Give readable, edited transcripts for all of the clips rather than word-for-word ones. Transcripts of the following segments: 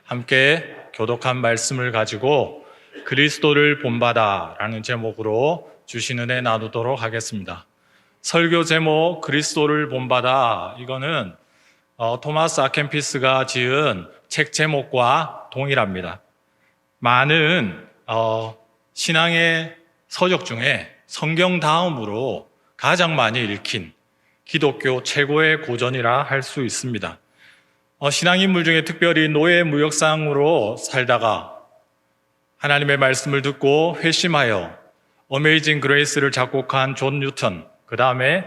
함께 교독한 말씀을 가지고 그리스도를 본받아라는 제목으로 주신 은혜 나누도록 하겠습니다. 설교 제목 그리스도를 본받아, 이거는 토마스 아켄피스가 지은 책 제목과 동일합니다. 많은 신앙의 서적 중에 성경 다음으로 가장 많이 읽힌 기독교 최고의 고전이라 할 수 있습니다. 신앙인물 중에 특별히 노예 무역상으로 살다가 하나님의 말씀을 듣고 회심하여 어메이징 그레이스를 작곡한 존 뉴턴, 그 다음에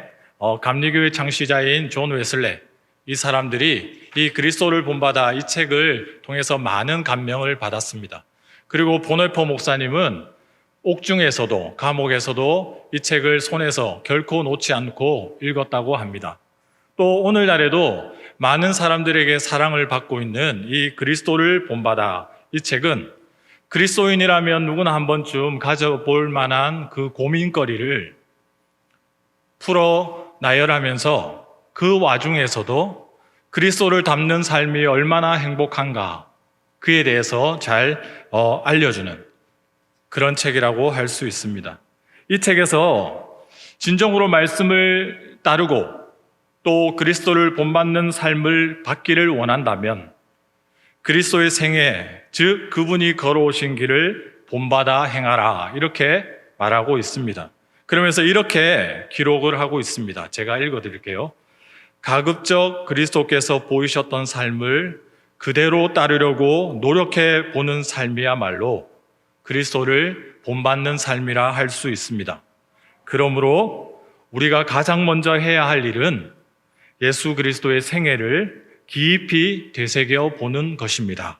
감리교의 창시자인 존 웨슬레, 이 사람들이 이 그리스도를 본받아 이 책을 통해서 많은 감명을 받았습니다. 그리고 보네포 목사님은 옥중에서도 감옥에서도 이 책을 손에서 결코 놓지 않고 읽었다고 합니다. 또 오늘날에도 많은 사람들에게 사랑을 받고 있는 이 그리스도를 본받아, 이 책은 그리스도인이라면 누구나 한 번쯤 가져볼 만한 그 고민거리를 풀어 나열하면서 그 와중에서도 그리스도를 닮는 삶이 얼마나 행복한가, 그에 대해서 잘 알려주는 그런 책이라고 할 수 있습니다. 이 책에서 진정으로 말씀을 따르고 또 그리스도를 본받는 삶을 받기를 원한다면 그리스도의 생애, 즉 그분이 걸어오신 길을 본받아 행하라, 이렇게 말하고 있습니다. 그러면서 이렇게 기록을 하고 있습니다. 제가 읽어드릴게요. 가급적 그리스도께서 보이셨던 삶을 그대로 따르려고 노력해 보는 삶이야말로 그리스도를 본받는 삶이라 할 수 있습니다. 그러므로 우리가 가장 먼저 해야 할 일은 예수 그리스도의 생애를 깊이 되새겨 보는 것입니다.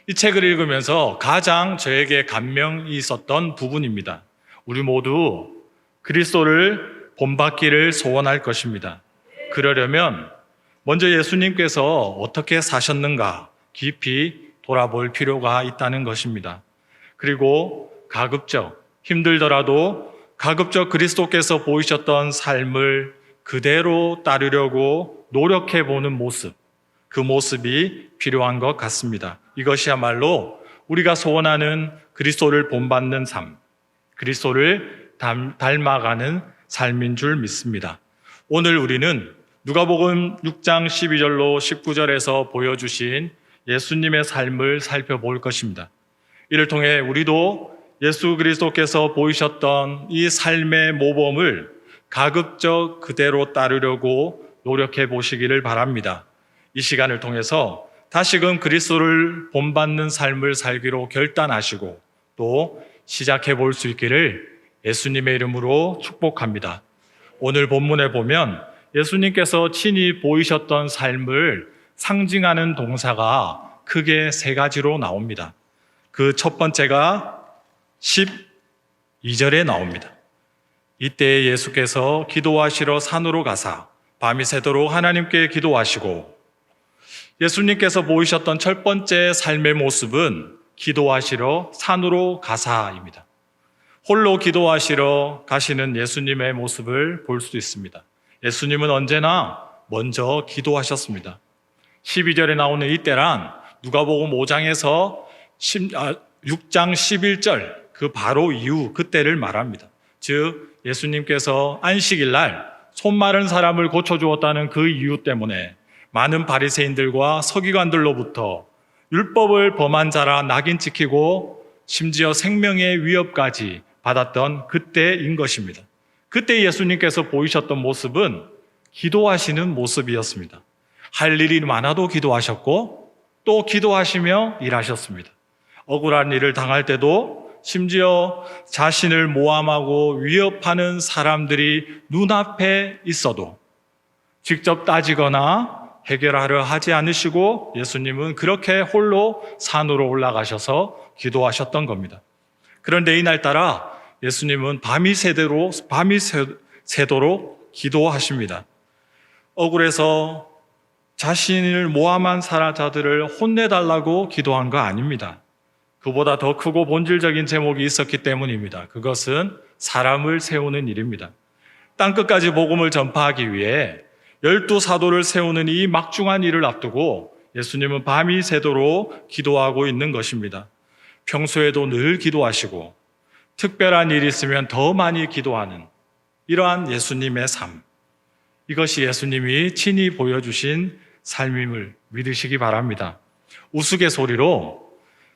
이 책을 읽으면서 가장 저에게 감명이 있었던 부분입니다. 우리 모두 그리스도를 본받기를 소원할 것입니다. 그러려면 먼저 예수님께서 어떻게 사셨는가 깊이 돌아볼 필요가 있다는 것입니다. 그리고 가급적, 힘들더라도 가급적 그리스도께서 보이셨던 삶을 그대로 따르려고 노력해 보는 모습, 그 모습이 필요한 것 같습니다. 이것이야말로 우리가 소원하는 그리스도를 본받는 삶, 그리스도를 닮아가는 삶인 줄 믿습니다. 오늘 우리는 누가복음 6장 12절로 19절에서 보여주신 예수님의 삶을 살펴볼 것입니다. 이를 통해 우리도 예수 그리스도께서 보이셨던 이 삶의 모범을 가급적 그대로 따르려고 노력해 보시기를 바랍니다. 이 시간을 통해서 다시금 그리스도를 본받는 삶을 살기로 결단하시고 또 시작해 볼 수 있기를 예수님의 이름으로 축복합니다. 오늘 본문에 보면 예수님께서 친히 보이셨던 삶을 상징하는 동사가 크게 세 가지로 나옵니다. 그 첫 번째가 12절에 나옵니다. 이때 예수께서 기도하시러 산으로 가사 밤이 새도록 하나님께 기도하시고, 예수님께서 보이셨던 첫 번째 삶의 모습은 기도하시러 산으로 가사입니다. 홀로 기도하시러 가시는 예수님의 모습을 볼 수 있습니다. 예수님은 언제나 먼저 기도하셨습니다. 12절에 나오는 이때란 누가복음 5장에서 6장 11절 그 바로 이후 그때를 말합니다. 즉 예수님께서 안식일 날 손 마른 사람을 고쳐주었다는 그 이유 때문에 많은 바리새인들과 서기관들로부터 율법을 범한 자라 낙인 찍히고 심지어 생명의 위협까지 받았던 그때인 것입니다. 그때 예수님께서 보이셨던 모습은 기도하시는 모습이었습니다. 할 일이 많아도 기도하셨고 또 기도하시며 일하셨습니다. 억울한 일을 당할 때도 심지어 자신을 모함하고 위협하는 사람들이 눈앞에 있어도 직접 따지거나 해결하려 하지 않으시고 새도록 그렇게 홀로 산으로 올라가셔서 기도하셨던 겁니다. 그런데 이날따라 예수님은 밤이 새도록 기도하십니다. 억울해서 자신을 모함한 사자들을 혼내달라고 기도한 거 아닙니다. 그보다 더 크고 본질적인 제목이 있었기 때문입니다. 그것은 사람을 세우는 일입니다. 땅끝까지 복음을 전파하기 위해 12 사도를 세우는 이 막중한 일을 앞두고 예수님은 밤이 새도록 기도하고 있는 것입니다. 평소에도 늘 기도하시고 특별한 일이 있으면 더 많이 기도하는 이러한 예수님의 삶, 이것이 예수님이 친히 보여주신 삶임을 믿으시기 바랍니다. 우스갯소리로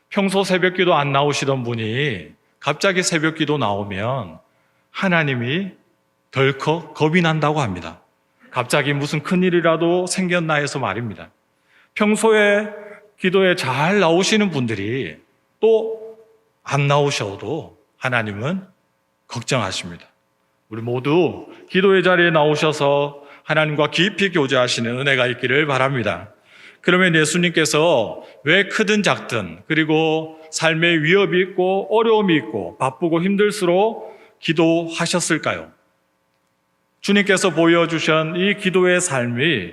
평소 새벽기도 안 나오시던 분이 갑자기 새벽기도 나오면 하나님이 덜컥 겁이 난다고 합니다. 갑자기 무슨 큰일이라도 생겼나 해서 말입니다. 평소에 기도에 잘 나오시는 분들이 또 안 나오셔도 하나님은 걱정하십니다. 우리 모두 기도의 자리에 나오셔서 하나님과 깊이 교제하시는 은혜가 있기를 바랍니다. 그러면 예수님께서 왜 크든 작든 그리고 삶에 위협이 있고 어려움이 있고 바쁘고 힘들수록 기도하셨을까요? 주님께서 보여주신 이 기도의 삶이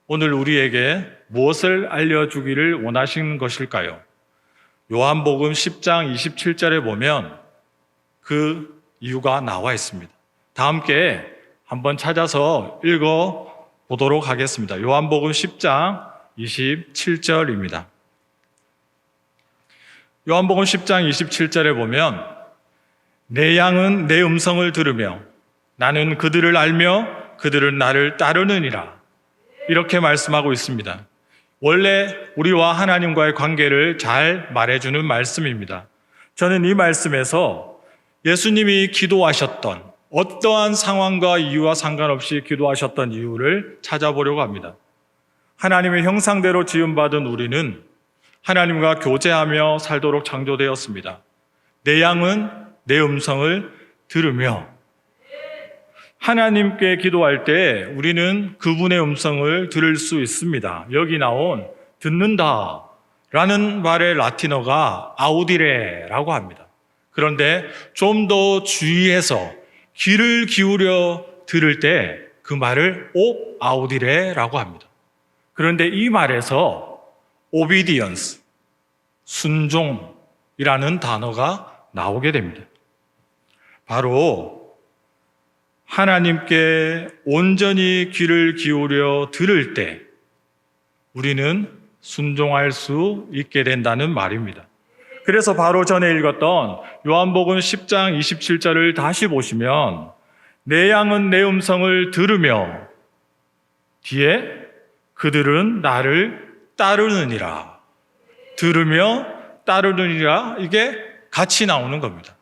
오늘 우리에게 무엇을 알려주기를 원하시는 것일까요? 요한복음 10장 27절에 보면 그 이유가 나와 있습니다. 다 함께 한번 찾아서 읽어보도록 하겠습니다. 요한복음 10장 27절입니다. 요한복음 10장 27절에 보면 내 양은 내 음성을 들으며 나는 그들을 알며 그들은 나를 따르느니라, 이렇게 말씀하고 있습니다. 원래 우리와 하나님과의 관계를 잘 말해주는 말씀입니다. 저는 이 말씀에서 예수님이 기도하셨던 어떠한 상황과 이유와 상관없이 기도하셨던 이유를 찾아보려고 합니다. 하나님의 형상대로 지음받은 우리는 하나님과 교제하며 살도록 창조되었습니다. 내 양은 내 음성을 들으며, 하나님께 기도할 때 우리는 그분의 음성을 들을 수 있습니다. 여기 나온 듣는다 라는 말의 라틴어가 아우디레라고 합니다. 그런데 좀 더 주의해서 귀를 기울여 들을 때 그 말을 아우디레라고 합니다. 그런데 이 말에서 obedience, 순종이라는 단어가 나오게 됩니다. 바로 하나님께 온전히 귀를 기울여 들을 때 우리는 순종할 수 있게 된다는 말입니다. 그래서 바로 전에 읽었던 요한복음 10장 27절을 다시 보시면 내 양은 내 음성을 들으며 뒤에 그들은 나를 따르느니라, 들으며 따르느니라, 이게 같이 나오는 겁니다.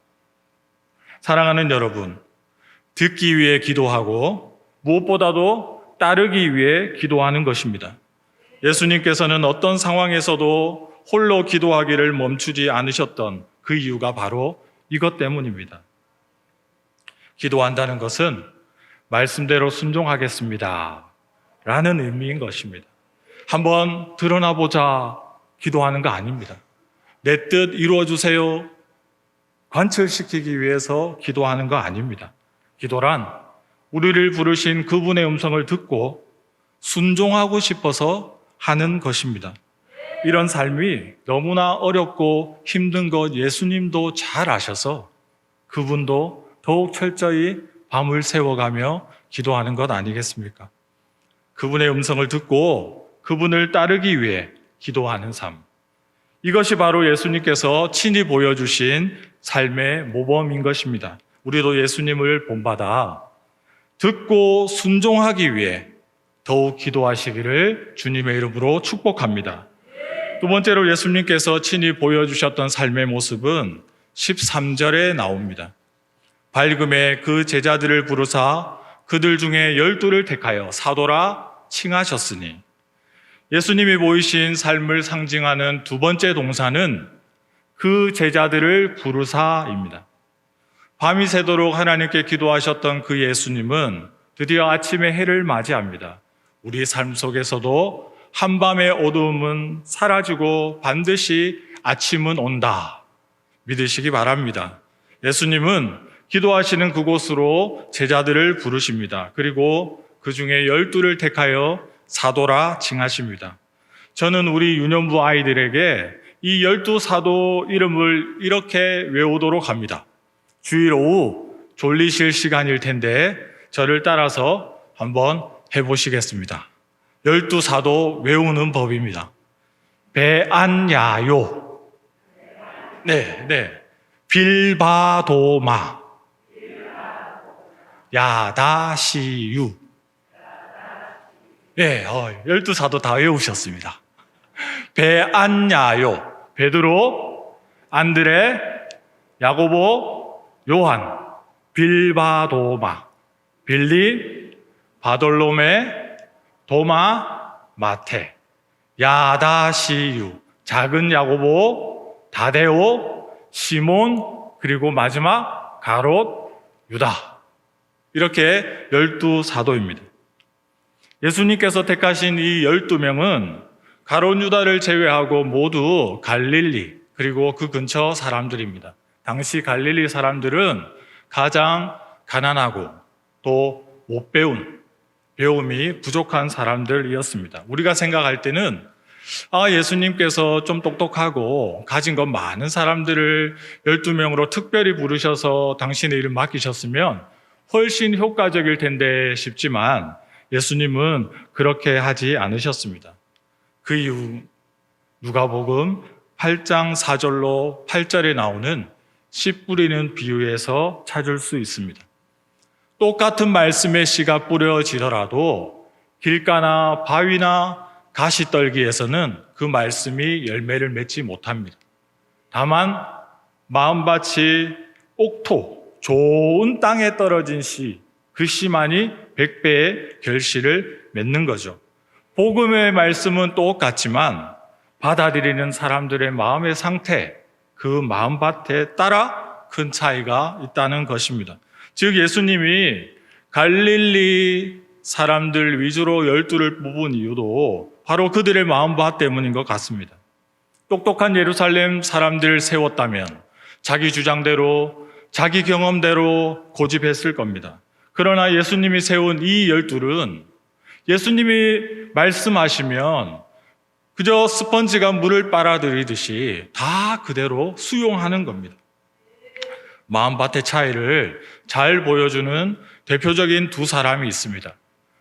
사랑하는 여러분, 듣기 위해 기도하고 무엇보다도 따르기 위해 기도하는 것입니다. 예수님께서는 어떤 상황에서도 홀로 기도하기를 멈추지 않으셨던 그 이유가 바로 이것 때문입니다. 기도한다는 것은 말씀대로 순종하겠습니다 라는 의미인 것입니다. 한번 드러나 보자 기도하는 거 아닙니다. 내 뜻 이루어 주세요 관철시키기 위해서 기도하는 거 아닙니다. 기도란 우리를 부르신 그분의 음성을 듣고 순종하고 싶어서 하는 것입니다. 이런 삶이 너무나 어렵고 힘든 것 예수님도 잘 아셔서 그분도 더욱 철저히 밤을 새워가며 기도하는 것 아니겠습니까? 그분의 음성을 듣고 그분을 따르기 위해 기도하는 삶. 이것이 바로 예수님께서 친히 보여주신 삶의 모범인 것입니다. 우리도 예수님을 본받아 듣고 순종하기 위해 더욱 기도하시기를 주님의 이름으로 축복합니다. 두 번째로 예수님께서 친히 보여주셨던 삶의 모습은 13절에 나옵니다. 밝음에 그 제자들을 부르사 그들 중에 12를 택하여 사도라 칭하셨으니, 예수님이 보이신 삶을 상징하는 두 번째 동사는 그 제자들을 부르사입니다. 밤이 새도록 하나님께 기도하셨던 그 예수님은 드디어 아침의 해를 맞이합니다. 우리 삶 속에서도 한밤의 어두움은 사라지고 반드시 아침은 온다 믿으시기 바랍니다. 예수님은 기도하시는 그곳으로 제자들을 부르십니다. 그리고 그 중에 12를 택하여 사도라 칭하십니다. 저는 우리 유년부 아이들에게 이 12사도 이름을 이렇게 외우도록 합니다. 주일 오후 졸리실 시간일 텐데 저를 따라서 한번 해보시겠습니다. 12사도 외우는 법입니다. 베안야요. 네, 네. 빌바도마. 야다시유. 네, 12사도 다 외우셨습니다. 베안야요. 베드로, 안드레, 야고보, 요한, 빌바도마, 빌립, 바돌로메, 도마, 마테, 야다시유, 작은 야고보, 다데오, 시몬, 그리고 마지막 가롯, 유다. 이렇게 12사도입니다. 예수님께서 택하신 이 12명은 가롯 유다를 제외하고 모두 갈릴리 그리고 그 근처 사람들입니다. 당시 갈릴리 사람들은 가장 가난하고 또 못 배운, 배움이 부족한 사람들이었습니다. 우리가 생각할 때는 예수님께서 좀 똑똑하고 가진 것 많은 사람들을 12명으로 특별히 부르셔서 당신의 일을 맡기셨으면 훨씬 효과적일 텐데 싶지만 예수님은 그렇게 하지 않으셨습니다. 그 이유 누가복음 8장 4절로 8절에 나오는 씨 뿌리는 비유에서 찾을 수 있습니다. 똑같은 말씀의 씨가 뿌려지더라도 길가나 바위나 가시떨기에서는 그 말씀이 열매를 맺지 못합니다. 다만 마음밭이 옥토, 좋은 땅에 떨어진 씨, 그 씨만이 100배의 결실을 맺는 거죠. 복음의 말씀은 똑같지만 받아들이는 사람들의 마음의 상태, 그 마음밭에 따라 큰 차이가 있다는 것입니다. 즉 예수님이 갈릴리 사람들 위주로 12를 뽑은 이유도 바로 그들의 마음밭 때문인 것 같습니다. 똑똑한 예루살렘 사람들을 세웠다면 자기 주장대로 자기 경험대로 고집했을 겁니다. 그러나 예수님이 세운 이 12은 예수님이 말씀하시면 그저 스펀지가 물을 빨아들이듯이 다 그대로 수용하는 겁니다. 마음밭의 차이를 잘 보여주는 대표적인 두 사람이 있습니다.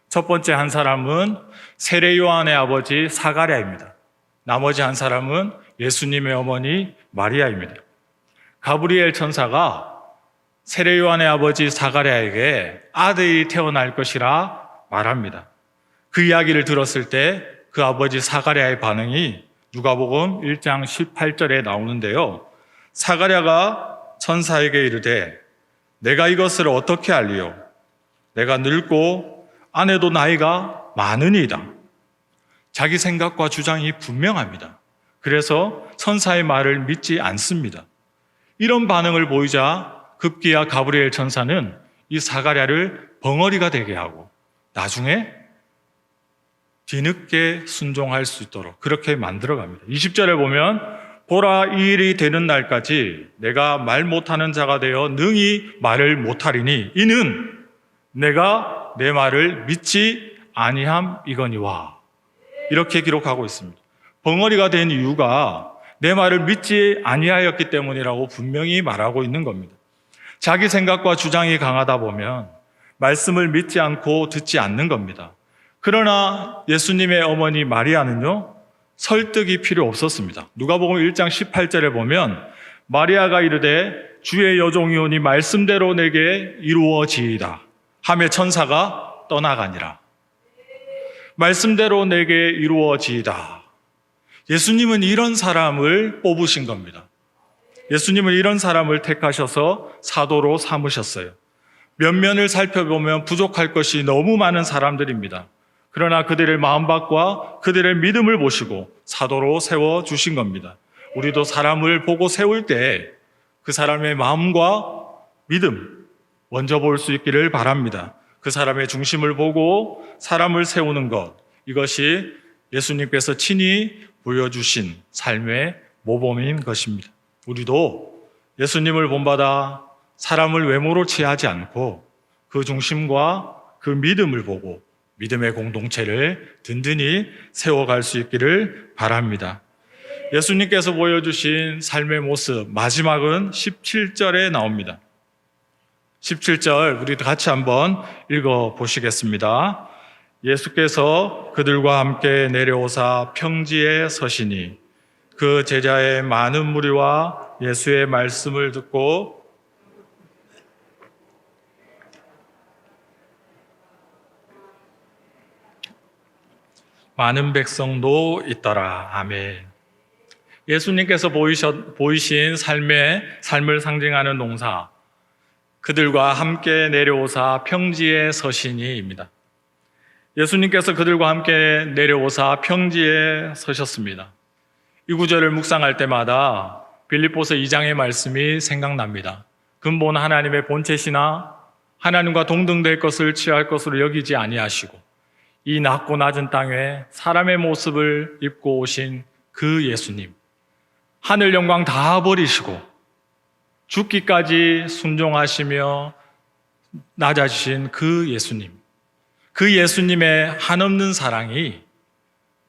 첫 번째 한 사람은 세례 요한의 아버지 사가랴입니다. 나머지 한 사람은 예수님의 어머니 마리아입니다. 가브리엘 천사가 세례 요한의 아버지 사가랴에게 아들이 태어날 것이라 말합니다. 그 이야기를 들었을 때 그 아버지 사가랴의 반응이 누가복음 1장 18절에 나오는데요. 사가랴가 천사에게 이르되 내가 이것을 어떻게 알리요? 내가 늙고 아내도 나이가 많으니이다. 자기 생각과 주장이 분명합니다. 그래서 천사의 말을 믿지 않습니다. 이런 반응을 보이자 급기야 가브리엘 천사는 이 사가랴를 벙어리가 되게 하고 나중에 뒤늦게 순종할 수 있도록 그렇게 만들어갑니다. 20절에 보면 보라 이 일이 되는 날까지 내가 말 못하는 자가 되어 능히 말을 못하리니 이는 내가 내 말을 믿지 아니함이거니와. 이렇게 기록하고 있습니다. 벙어리가 된 이유가 내 말을 믿지 아니하였기 때문이라고 분명히 말하고 있는 겁니다. 자기 생각과 주장이 강하다 보면 말씀을 믿지 않고 듣지 않는 겁니다. 그러나 예수님의 어머니 마리아는요, 설득이 필요 없었습니다. 누가복음 1장 18절에 보면 마리아가 이르되 주의 여종이오니 말씀대로 내게 이루어지이다 하며 천사가 떠나가니라. 말씀대로 내게 이루어지이다. 예수님은 이런 사람을 뽑으신 겁니다. 예수님은 이런 사람을 택하셔서 사도로 삼으셨어요. 면면을 살펴보면 부족할 것이 너무 많은 사람들입니다. 그러나 그들의 마음밭과 그들의 믿음을 보시고 사도로 세워주신 겁니다. 우리도 사람을 보고 세울 때 그 사람의 마음과 믿음 먼저 볼 수 있기를 바랍니다. 그 사람의 중심을 보고 사람을 세우는 것, 이것이 예수님께서 친히 보여주신 삶의 모범인 것입니다. 우리도 예수님을 본받아 사람을 외모로 취하지 않고 그 중심과 그 믿음을 보고 믿음의 공동체를 든든히 세워갈 수 있기를 바랍니다. 예수님께서 보여주신 삶의 모습, 마지막은 17절에 나옵니다. 17절 우리 같이 한번 읽어보시겠습니다. 예수께서 그들과 함께 내려오사 평지에 서시니 그 제자의 많은 무리와 예수의 말씀을 듣고 많은 백성도 있더라. 아멘. 예수님께서 보이신 삶을 상징하는 농사, 그들과 함께 내려오사 평지에 서시니입니다. 예수님께서 그들과 함께 내려오사 평지에 서셨습니다. 이 구절을 묵상할 때마다 빌립보서 2장의 말씀이 생각납니다. 근본 하나님의 본체시나 하나님과 동등될 것을 취할 것으로 여기지 아니하시고 이 낮고 낮은 땅에 사람의 모습을 입고 오신 그 예수님, 하늘 영광 다 버리시고 죽기까지 순종하시며 낮아지신 그 예수님, 그 예수님의 한없는 사랑이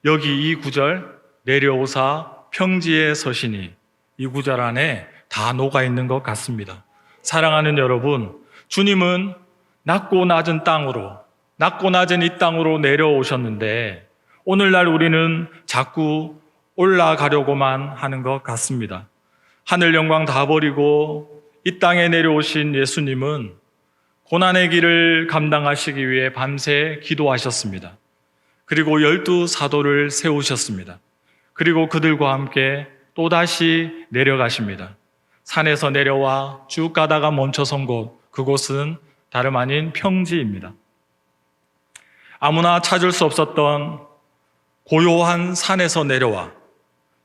여기 이 구절 내려오사 평지에 서시니 이 구절 안에 다 녹아있는 것 같습니다. 사랑하는 여러분, 주님은 낮고 낮은 이 땅으로 내려오셨는데 오늘날 우리는 자꾸 올라가려고만 하는 것 같습니다. 하늘 영광 다 버리고 이 땅에 내려오신 예수님은 고난의 길을 감당하시기 위해 밤새 기도하셨습니다. 그리고 12 사도를 세우셨습니다. 그리고 그들과 함께 또다시 내려가십니다. 산에서 내려와 쭉 가다가 멈춰선 그곳은 다름 아닌 평지입니다. 아무나 찾을 수 없었던 고요한 산에서 내려와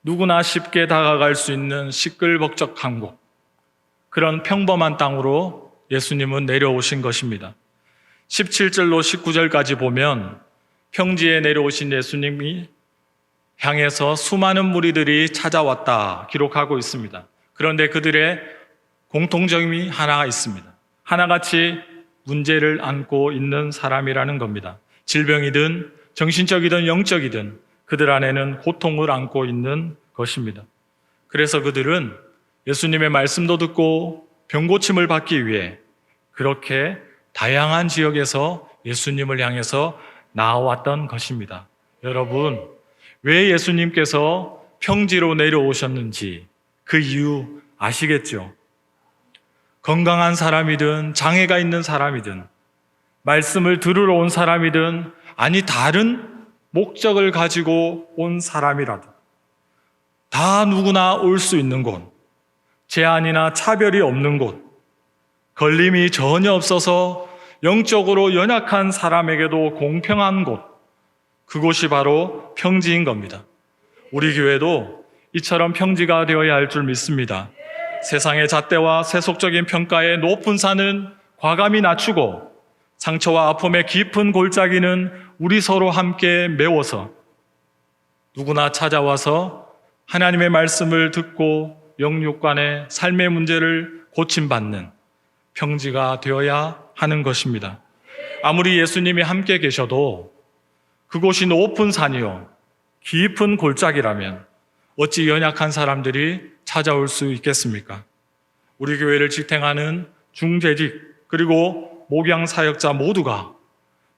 누구나 쉽게 다가갈 수 있는 시끌벅적한 곳, 그런 평범한 땅으로 예수님은 내려오신 것입니다. 17절로 19절까지 보면 평지에 내려오신 예수님이 향해서 수많은 무리들이 찾아왔다 기록하고 있습니다. 그런데 그들의 공통점이 하나 있습니다. 하나같이 문제를 안고 있는 사람이라는 겁니다. 질병이든 정신적이든 영적이든 그들 안에는 고통을 안고 있는 것입니다. 그래서 그들은 예수님의 말씀도 듣고 병고침을 받기 위해 그렇게 다양한 지역에서 예수님을 향해서 나아왔던 것입니다. 여러분, 왜 예수님께서 평지로 내려오셨는지 그 이유 아시겠죠? 건강한 사람이든 장애가 있는 사람이든 말씀을 들으러 온 사람이든 아니 다른 목적을 가지고 온 사람이라도 다 누구나 올 수 있는 곳, 제한이나 차별이 없는 곳, 걸림이 전혀 없어서 영적으로 연약한 사람에게도 공평한 곳, 그곳이 바로 평지인 겁니다. 우리 교회도 이처럼 평지가 되어야 할 줄 믿습니다. 세상의 잣대와 세속적인 평가의 높은 산은 과감히 낮추고 상처와 아픔의 깊은 골짜기는 우리 서로 함께 메워서 누구나 찾아와서 하나님의 말씀을 듣고 영육간의 삶의 문제를 고침받는 평지가 되어야 하는 것입니다. 아무리 예수님이 함께 계셔도 그곳이 높은 산이요 깊은 골짜기라면 어찌 연약한 사람들이 찾아올 수 있겠습니까? 우리 교회를 지탱하는 중재직 그리고 목양 사역자 모두가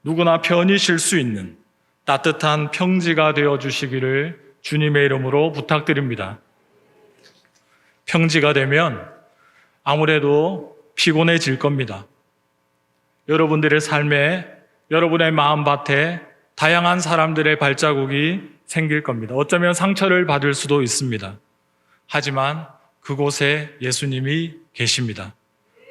누구나 편히 쉴 수 있는 따뜻한 평지가 되어 주시기를 주님의 이름으로 부탁드립니다. 평지가 되면 아무래도 피곤해질 겁니다. 여러분들의 삶에, 여러분의 마음밭에 다양한 사람들의 발자국이 생길 겁니다. 어쩌면 상처를 받을 수도 있습니다. 하지만 그곳에 예수님이 계십니다.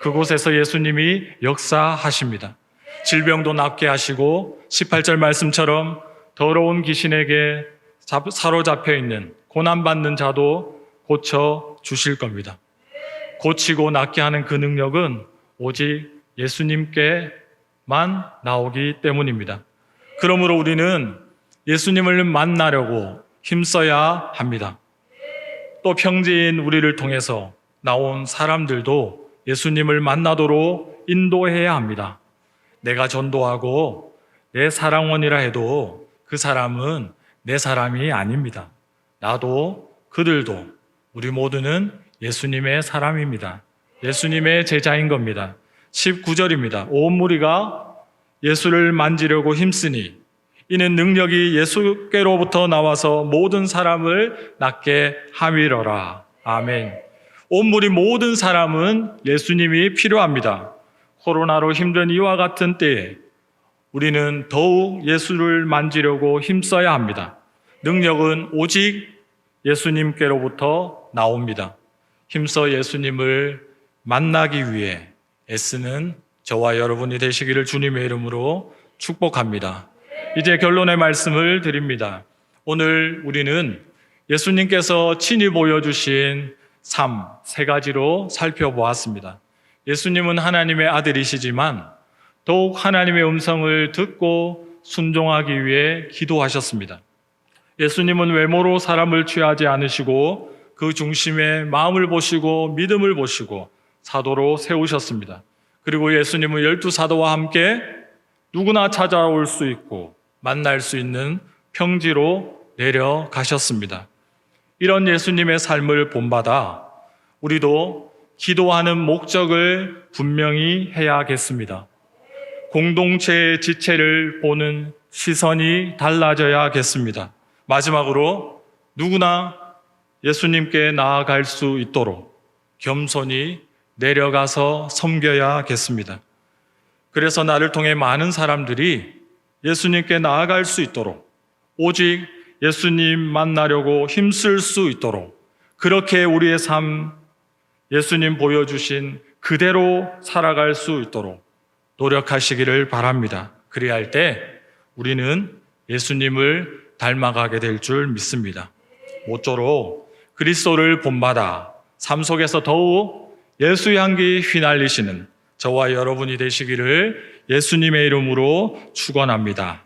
그곳에서 예수님이 역사하십니다. 질병도 낫게 하시고 18절 말씀처럼 더러운 귀신에게 사로잡혀 있는 고난받는 자도 고쳐 주실 겁니다. 고치고 낫게 하는 그 능력은 오직 예수님께만 나오기 때문입니다. 그러므로 우리는 예수님을 만나려고 힘써야 합니다. 또 평지인 우리를 통해서 나온 사람들도 예수님을 만나도록 인도해야 합니다. 내가 전도하고 내 사랑원이라 해도 그 사람은 내 사람이 아닙니다. 나도 그들도 우리 모두는 예수님의 사람입니다. 예수님의 제자인 겁니다. 19절입니다. 온 무리가 예수를 만지려고 힘쓰니 이는 능력이 예수께로부터 나와서 모든 사람을 낫게 함이러라. 아멘. 온무리 모든 사람은 예수님이 필요합니다. 코로나로 힘든 이와 같은 때에 우리는 더욱 예수를 만지려고 힘써야 합니다. 능력은 오직 예수님께로부터 나옵니다. 힘써 예수님을 만나기 위해 애쓰는 저와 여러분이 되시기를 주님의 이름으로 축복합니다. 이제 결론의 말씀을 드립니다. 오늘 우리는 예수님께서 친히 보여주신 삶 세 가지로 살펴보았습니다. 예수님은 하나님의 아들이시지만 더욱 하나님의 음성을 듣고 순종하기 위해 기도하셨습니다. 예수님은 외모로 사람을 취하지 않으시고 그 중심에 마음을 보시고 믿음을 보시고 사도로 세우셨습니다. 그리고 예수님은 12사도와 함께 누구나 찾아올 수 있고 만날 수 있는 평지로 내려가셨습니다. 이런 예수님의 삶을 본받아 우리도 기도하는 목적을 분명히 해야겠습니다. 공동체의 지체를 보는 시선이 달라져야겠습니다. 마지막으로 누구나 예수님께 나아갈 수 있도록 겸손히 내려가서 섬겨야겠습니다. 그래서 나를 통해 많은 사람들이 예수님께 나아갈 수 있도록 오직 예수님 만나려고 힘쓸 수 있도록 그렇게 우리의 삶 예수님 보여주신 그대로 살아갈 수 있도록 노력하시기를 바랍니다. 그래야 할 때 우리는 예수님을 닮아가게 될 줄 믿습니다. 모쪼록 그리스도를 본받아 삶 속에서 더욱 예수 향기 휘날리시는 저와 여러분이 되시기를 예수님의 이름으로 축원합니다.